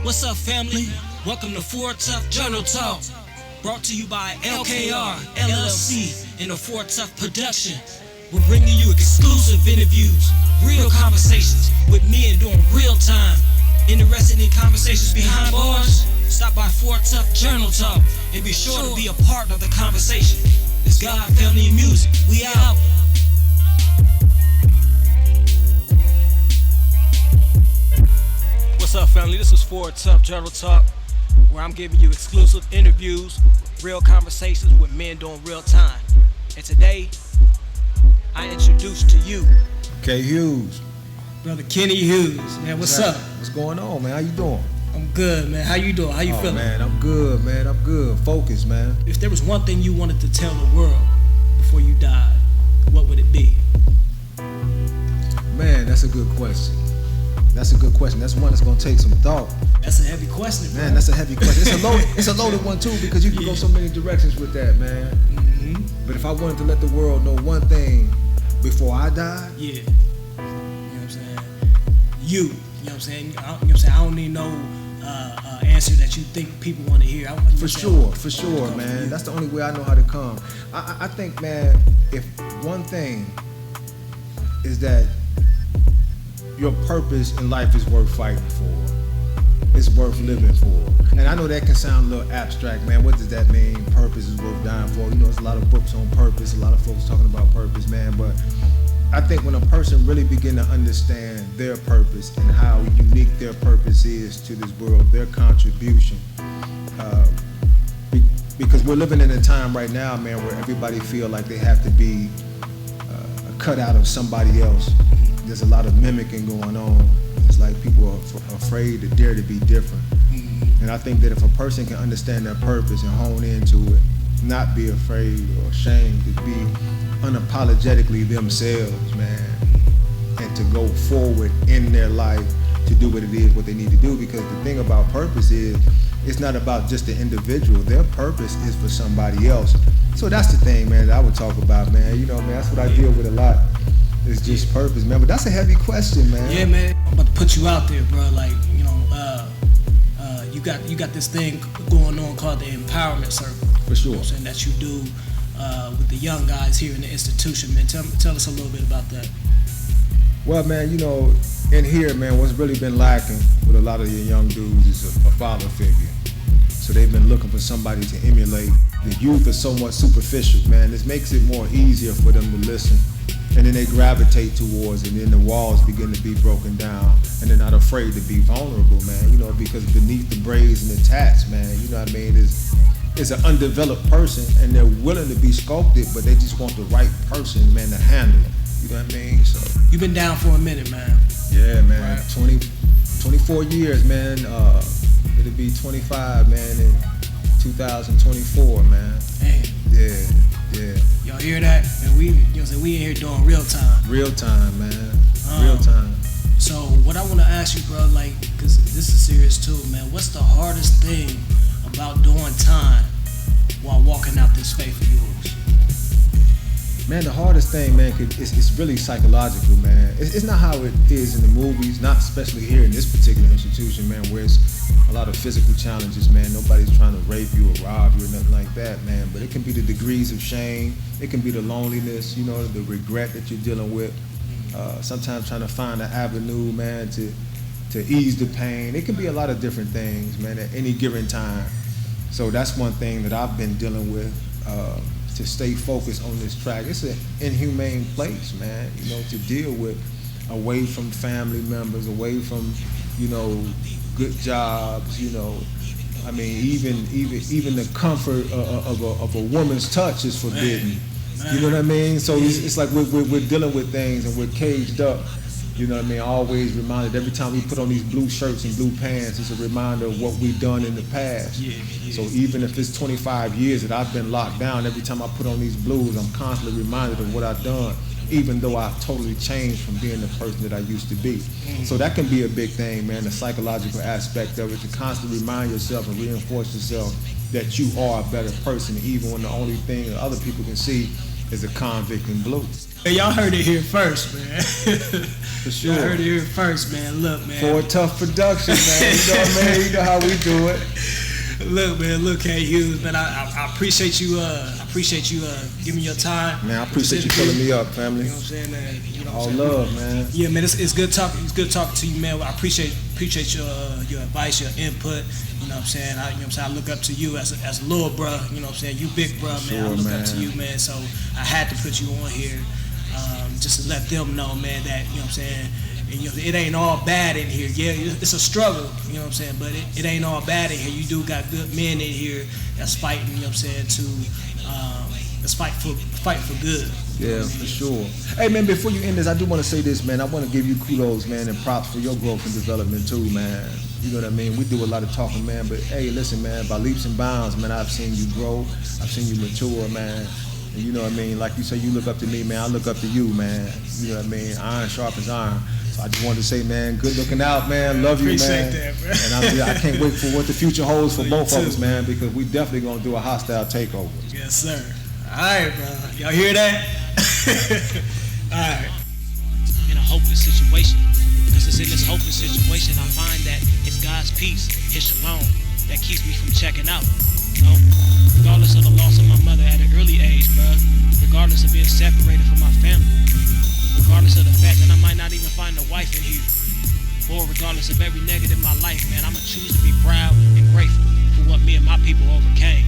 What's up, family? Welcome to Four Tough Journal Talk. Brought to you by LKR, LLC, and the Four Tough Production. We're bringing you exclusive interviews, real conversations with men during real time. Interested in conversations behind bars? Stop by Four Tough Journal Talk and be sure to be a part of the conversation. It's God, family, and music. We out. What's up, family? This is Four Tough Journal Talk, where I'm giving you exclusive interviews, real conversations with men doing real time. And today, I introduce to you KHuges. Brother Kenny Hughes. Man, what's up? What's going on, man? How you doing? I'm good, man. How you doing? How you feeling? Man, I'm good, man. I'm good. Focus, man. If there was one thing you wanted to tell the world before you died, what would it be? Man, that's a good question. That's a good question. That's one that's gonna take some thought. That's a heavy question, bro. Man, that's a heavy question. It's a loaded one too, because you can go so many directions with that, man. Mm-hmm. But if I wanted to let the world know one thing before I died, yeah. You know what I'm saying? You know what I'm saying? I don't need no answer that you think people want to hear. For sure, man. That's the only way I know how to come. I think, man, if one thing is that your purpose in life is worth fighting for. It's worth living for. And I know that can sound a little abstract, man. What does that mean? Purpose is worth dying for. You know, there's a lot of books on purpose, a lot of folks talking about purpose, man. But I think when a person really begin to understand their purpose and how unique their purpose is to this world, their contribution, because we're living in a time right now, man, where everybody feel like they have to be a cutout of somebody else. There's a lot of mimicking going on. It's like people are afraid to dare to be different. And I think that if a person can understand their purpose and hone into it, not be afraid or ashamed, to be unapologetically themselves, man, and to go forward in their life to do what it is, what they need to do. Because the thing about purpose is, it's not about just the individual. Their purpose is for somebody else. So that's the thing, man, that I would talk about, man. You know, man, that's what I deal with a lot. It's just purpose, man. But that's a heavy question, man. Yeah, man. I'm about to put you out there, bro. Like, you know, you got this thing going on called the Empowerment Circle. For sure. You know what I'm saying, that you do with the young guys here in the institution, man. Tell us a little bit about that. Well, man, you know, in here, man, what's really been lacking with a lot of your young dudes is a father figure. So they've been looking for somebody to emulate. The youth is somewhat superficial, man. This makes it more easier for them to listen. And then they gravitate towards it, and then the walls begin to be broken down, and they're not afraid to be vulnerable, man, you know, because beneath the braids and the tats, man, you know what I mean, is an undeveloped person, and they're willing to be sculpted, but they just want the right person, man, to handle it, you know what I mean? So you've been down for a minute, man. Yeah, man, right. 24 years, man. It'll be 25, man, in 2024, man. Damn. Yeah. Y'all hear that? And we in here doing real time. Real time, man. Real time. So what I want to ask you, bro, like, because this is serious too, man. What's the hardest thing about doing time while walking out this faith of yours? Man, the hardest thing, man, it's really psychological, man. It's not how it is in the movies, not especially here in this particular institution, man, where it's a lot of physical challenges, man. Nobody's trying to rape you or rob you or nothing like that, man. But it can be the degrees of shame. It can be the loneliness, you know, the regret that you're dealing with. Sometimes trying to find an avenue, man, to ease the pain. It can be a lot of different things, man, at any given time. So that's one thing that I've been dealing with. To stay focused on this track. It's an inhumane place, man, you know, to deal with, away from family members, away from, you know, good jobs, you know. I mean, even the comfort of a woman's touch is forbidden. You know what I mean? So it's like we're dealing with things, and we're caged up. You know what I mean? Always reminded, every time we put on these blue shirts and blue pants, it's a reminder of what we've done in the past. Yeah. So even if it's 25 years that I've been locked down, every time I put on these blues, I'm constantly reminded of what I've done, even though I've totally changed from being the person that I used to be. So that can be a big thing, man, the psychological aspect of it, to constantly remind yourself and reinforce yourself that you are a better person, even when the only thing that other people can see is a convict in blue. Hey, y'all heard it here first, man. For sure. Y'all heard it here first, man. Look, man. For a tough production, man. You know what I mean? You know how we do it. Look, man. Look, KHuges, man. I appreciate you. Giving me your time. Man, I appreciate you pulling me up, family. You know what I'm saying, man? You know All love, man. Yeah, man. It's good talking. It's good talking to you, man. I appreciate your advice, your input. You know what I'm saying? I look up to you as a little bro. You know what I'm saying? You big bro, man. Sure, I look man. up to you, man. So I had to put you on here, just to let them know, man, that you know what I'm saying. And, it ain't all bad in here. Yeah, it's a struggle. You know what I'm saying? But it ain't all bad in here. You do got good men in here that's fighting. You know what I'm saying? Let's fight for good. Yeah, for sure. Hey, man, before you end this, I do want to say this, man. I want to give you kudos, man, and props for your growth and development too, man. You know what I mean? We do a lot of talking, man, but hey, listen, man, by leaps and bounds, man, I've seen you grow. I've seen you mature, man. And you know what I mean? Like you say, you look up to me, man. I look up to you, man. You know what I mean? Iron sharpens iron. So I just wanted to say, man, good looking out, man. Love you, Appreciate man. that, bro. And I can't wait for what the future holds for both too. of us, man, because we definitely gonna do a hostile takeover. Yes, sir. All right, bro. Y'all hear that? All right. In a hopeless situation. Because it's in this hopeless situation I find that it's God's peace, His shalom, that keeps me from checking out. You know? Regardless of the loss of my mother at an early age, bruh. Regardless of being separated from my family. Regardless of the fact that I might not even find a wife in here. Or regardless of every negative in my life, man, I'ma choose to be proud and grateful for what me and my people overcame.